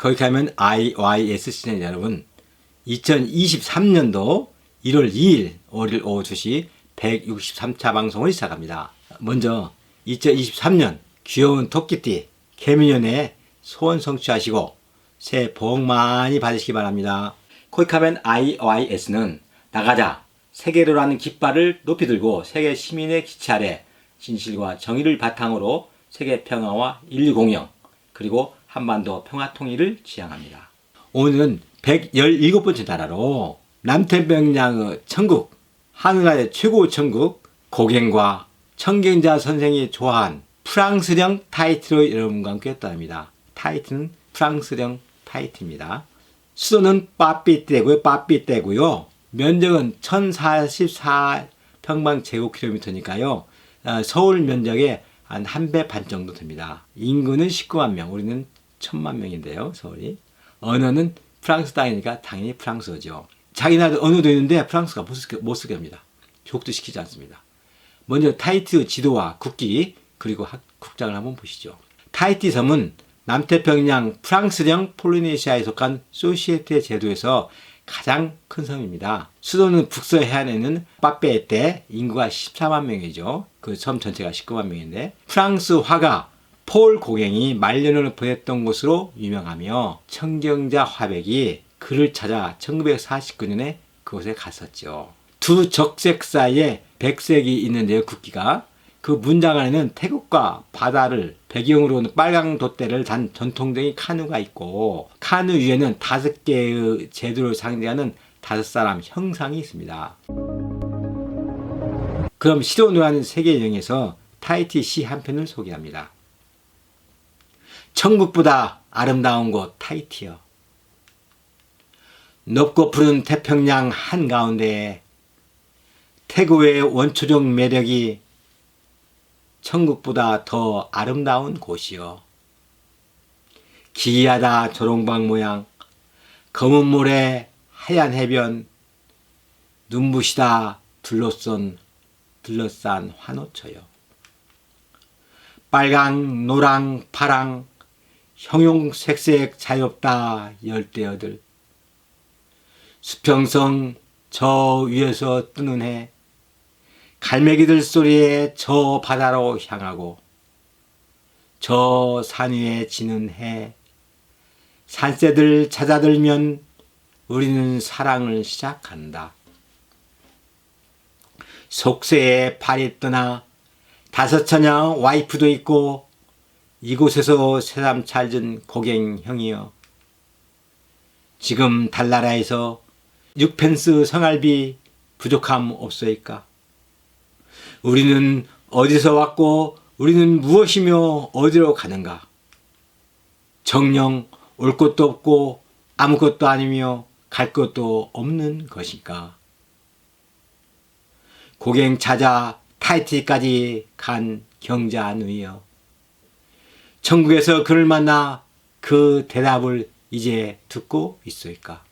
거기 가면 IYS 시청자 여러분, 2023년도 1월 2일 월요일 오후 2시 163차 방송을 시작합니다. 먼저 2023년 귀여운 토끼띠 개미년에 소원 성취하시고 새해 복 많이 받으시기 바랍니다. 코이카멘 IYS는 나가자 세계로라는 깃발을 높이 들고 세계 시민의 기치 아래 진실과 정의를 바탕으로 세계 평화와 인류 공영 그리고 한반도 평화 통일을 지향합니다. 오늘은 117번째 나라로 남태평양의 천국, 하늘나라의 최고 천국 고갱과 청경자 선생이 좋아한 프랑스령 타이트로 여러분과 함께 했답니다. 타이트는 프랑스령 타이트입니다. 수도는 빠삐떼고요. 면적은 1044평방제곱킬로미터니까요. 서울 면적의 한 배 반 정도 됩니다. 인구는 19만 명, 우리는 1000만 명인데요, 서울이. 언어는 프랑스 땅이니까 당연히 프랑스어죠. 자기 나라 언어도 있는데 프랑스가 못 쓰게 합니다. 교육도 시키지 않습니다. 먼저 타이트 지도와 국기 그리고 국장을 한번 보시죠. 타이티 섬은 남태평양 프랑스령 폴리네시아에 속한 소시에테 제도에서 가장 큰 섬입니다. 수도는 북서해안에 있는 빠페에테, 인구가 14만 명이죠. 그 섬 전체가 19만 명인데 프랑스 화가 폴 고갱이 말년을 보냈던 곳으로 유명하며 청경자 화백이 그를 찾아 1949년에 그곳에 갔었죠. 두 적색 사이에 백색이 있는데요, 국기가. 그 문장 안에는 태국과 바다를 배경으로는 빨강 돛대를 단 전통적인 카누가 있고 카누 위에는 5개의 제도를 상징하는 5사람 형상이 있습니다. 그럼 시로 노하는 세계 여행에서 타이티 시 한 편을 소개합니다. 천국보다 아름다운 곳 타이티여. 높고 푸른 태평양 한가운데 태고의 원초적 매력이 천국보다 더 아름다운 곳이여. 기이하다 조롱박 모양, 검은 모래, 하얀 해변, 눈부시다 둘러싼 환호처여. 빨강, 노랑, 파랑, 형용색색 자유롭다 열대어들. 수평성 저 위에서 뜨는 해, 갈매기들 소리에 저 바다로 향하고 저 산 위에 지는 해, 산새들 찾아들면 우리는 사랑을 시작한다. 속세에 발이 떠나 5처녀 와이프도 있고 이곳에서 새삼 찰진 고갱형이여. 지금 달나라에서 6펜스 생활비 부족함 없소이까? 우리는 어디서 왔고 우리는 무엇이며 어디로 가는가? 정녕 올 것도 없고 아무것도 아니며 갈 것도 없는 것인가? 고갱 찾아 타이티까지 간 경자 누이여. 천국에서 그를 만나 그 대답을 이제 듣고 있소이까?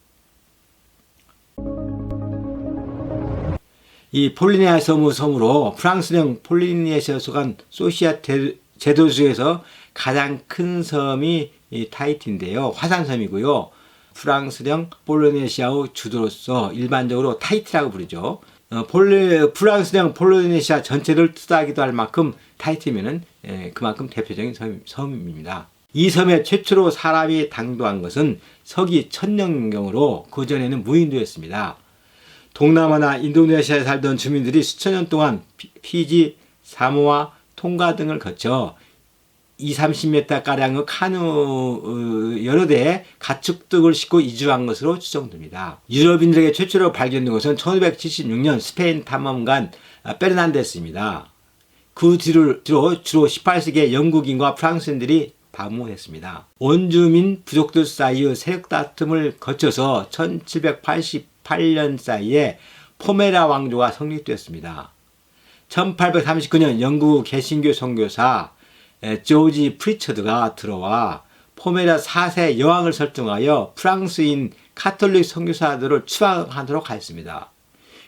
이 폴리네시아 섬으로 프랑스령 폴리네시아에 속한 소시아 제도 중에서 가장 큰 섬이 이 타이티인데요. 화산섬이고요. 프랑스령 폴리네시아의 주도로서 일반적으로 타이티라고 부르죠. 프랑스령 폴리네시아 전체를 뜻하기도 할 만큼 타이티면은 그만큼 대표적인 섬입니다. 이 섬에 최초로 사람이 당도한 것은 서기 1000년경으로 그 전에는 무인도였습니다. 동남아나 인도네시아에 살던 주민들이 수천 년 동안 피지, 사모아, 통가 등을 거쳐 20-30m가량의 카누 여러 대의 가축등을 싣고 이주한 것으로 추정됩니다. 유럽인들에게 최초로 발견된 것은 1576년 스페인 탐험관 페르난데스입니다. 그 뒤로 주로 18세기에 영국인과 프랑스인들이 방문했습니다. 원주민 부족들 사이의 세력 다툼을 거쳐서 1788년 사이에 포메라 왕조가 성립되었습니다. 1839년 영국 개신교 선교사 조지 프리처드가 들어와 포메라 4세 여왕을 설정하여 프랑스인 카톨릭 선교사들을 추방하도록 하였습니다.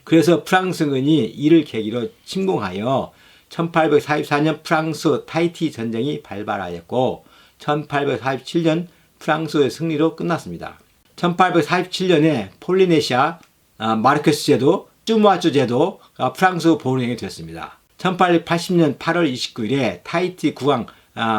그래서 프랑스군이 이를 계기로 침공하여 1844년 프랑스 타이티 전쟁이 발발하였고 1847년 프랑스의 승리로 끝났습니다. 1847년에 폴리네시아 마르케스 제도, 쭈무아쭈 제도가 프랑스 보행이 되었습니다. 1880년 8월 29일에 타히티 국왕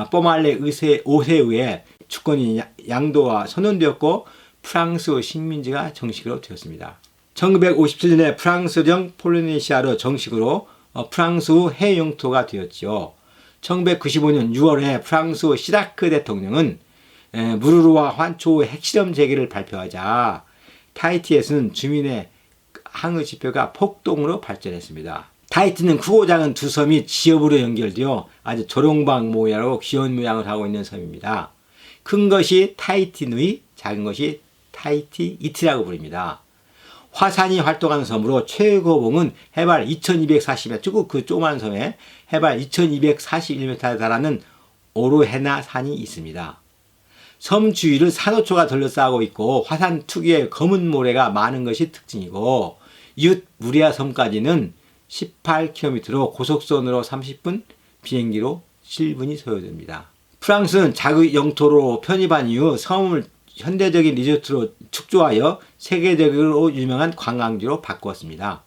뽀말레 5세에 의해 주권이 양도와 선언되었고 프랑스 식민지가 정식으로 되었습니다. 1957년에 프랑스령 폴리네시아로 정식으로 프랑스 해외 영토가 되었지요. 1995년 6월에 프랑스 시라크 대통령은 무르루와 환초의 핵실험 재개를 발표하자 타히티에서는 주민의 항의 집회가 폭동으로 발전했습니다. 타히티는 크고 작은 두 섬이 지역으로 연결되어 아주 조롱방 모양으로 귀여운 모양을 하고 있는 섬입니다. 큰 것이 타히티 누이, 작은 것이 타히티 이티라고 부릅니다. 화산이 활동하는 섬으로 최고봉은 해발 2240m, 그 조그만 섬에 해발 2241m에 달하는 오로헤나 산이 있습니다. 섬 주위를 산호초가 둘러싸고 있고 화산 특유의 검은 모래가 많은 것이 특징이고 이웃 무리아 섬까지는 18km로 고속선으로 30분, 비행기로 7분이 소요됩니다. 프랑스는 자기 영토로 편입한 이후 섬을 현대적인 리조트로 축조하여 세계적으로 유명한 관광지로 바꾸었습니다.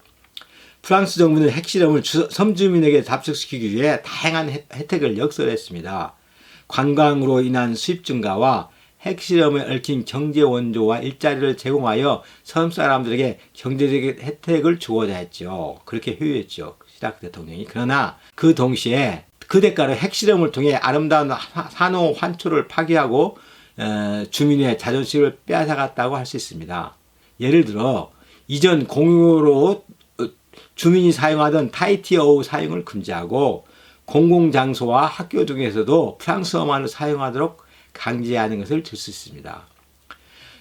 프랑스 정부는 핵실험을 섬 주민에게 답속시키기 위해 다양한 혜택을 역설했습니다. 관광으로 인한 수입 증가와 핵실험에 얽힌 경제 원조와 일자리를 제공하여 섬 사람들에게 경제적인 혜택을 주고자 했죠. 그렇게 효유했죠. 시라크 대통령이. 그러나 그 동시에 그 대가로 핵실험을 통해 아름다운 산호 환초를 파괴하고 주민의 자존심을 빼앗아갔다고 할 수 있습니다. 예를 들어 이전 공유로 주민이 사용하던 타히티어의 사용을 금지하고 공공장소와 학교 등에서도 프랑스어만을 사용하도록 강제하는 것을 들 수 있습니다.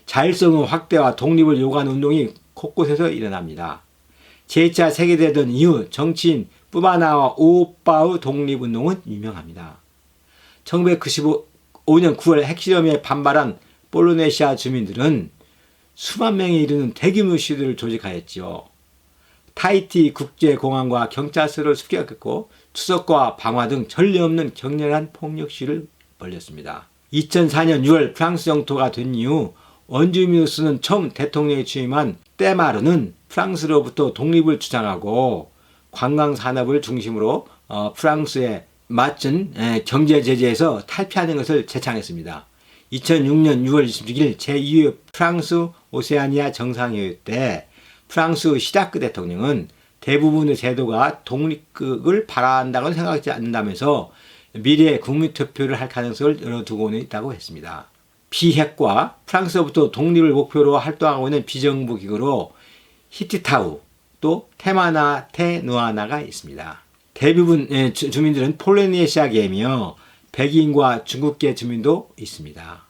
자율성의 확대와 독립을 요구하는 운동이 곳곳에서 일어납니다. 제2차 세계대전 이후 정치인 뿌바나와 오빠의 독립운동은 유명합니다. 1995년 9월 핵실험에 반발한 폴리네시아 주민들은 수만 명에 이르는 대규모 시위를 조직하였지요. 타히티 국제공항과 경찰서를 습격했고 투석과 방화 등 전례 없는 격렬한 폭력 시위를 벌였습니다. 2004년 6월 프랑스 영토가 된 이후 원주민으로서는 처음 대통령이 취임한 때마르는 프랑스로부터 독립을 주장하고 관광산업을 중심으로 프랑스에 맞춘 경제 제재에서 탈피하는 것을 제창했습니다. 2006년 6월 26일 제2회 프랑스 오세아니아 정상회의 때 프랑스 시라크 대통령은 대부분의 제도가 독립을 바란다고 생각하지 않는다면서 미래에 국민투표를 할 가능성을 열어두고는 있다고 했습니다. 비핵과 프랑스로부터 독립을 목표로 활동하고 있는 비정부 기구로 히티타우 또 테마나 테누아나가 있습니다. 대부분 주민들은 폴리네시아계이며 백인과 중국계 주민도 있습니다.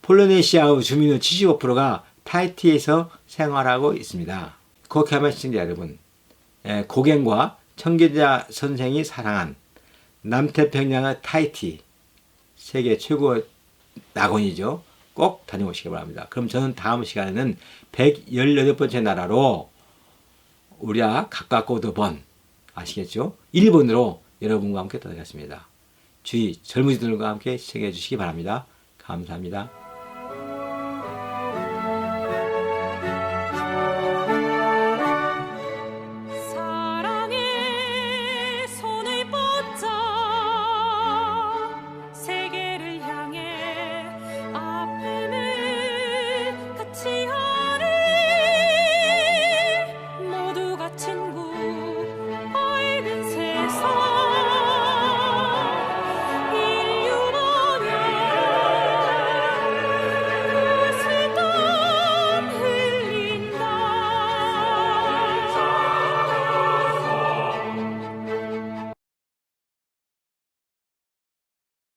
폴리네시아의 주민의 75%가 타히티에서 생활하고 있습니다. 국회의원 시청자 여러분, 고갱과 청계자 선생이 사랑한 남태평양의 타히티, 세계 최고의 낙원이죠. 꼭 다녀오시기 바랍니다. 그럼 저는 다음 시간에는 118번째 나라로 우리와 가깝고도 먼, 아시겠죠? 일본으로 여러분과 함께 떠나겠습니다. 주위 젊은이들과 함께 시청해 주시기 바랍니다. 감사합니다.